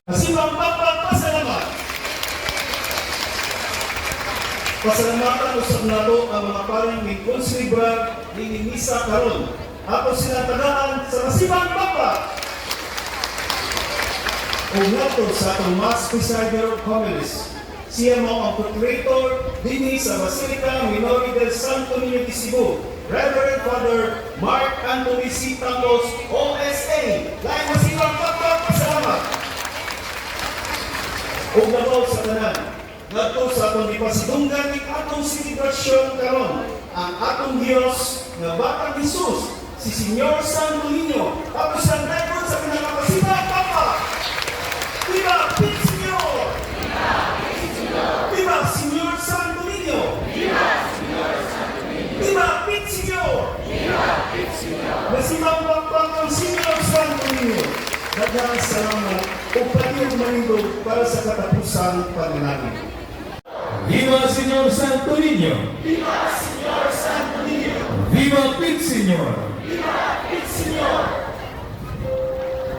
Simbang pasalamat. Pasalamatan usab nato ang mga paring ni konselibra ni misa karon. Ako sila tagaan sa Masibang Papa. Unato sa atong Mass Presider of Homilies. Siya mo ang Procurator dinhi sa Basilica Minori del Santo Niño de Cebu, Reverend Father Mark Anthony C. Tangos, OSA. Lain Masibang Papa, pasalamat. Ug nabaw sa tanan, ngadto sa atong ipasidunggan ni atong selebrasyon karon, ang atong Dios nga Batang Jesus, si Señor Santo Niño, tapos ang record sa pinakamasibang Papa. Viva Pit Señor! Viva Señor Santo Niño! Viva Pit Señor! Masibang Papa ang Señor Santo Niño. Daghang salamat o palihog manindog para sa katapusan pananangin. Viva Señor Santo Niño! Viva Señor Santo Niño! Viva Pit Señor! Viva Pit Señor!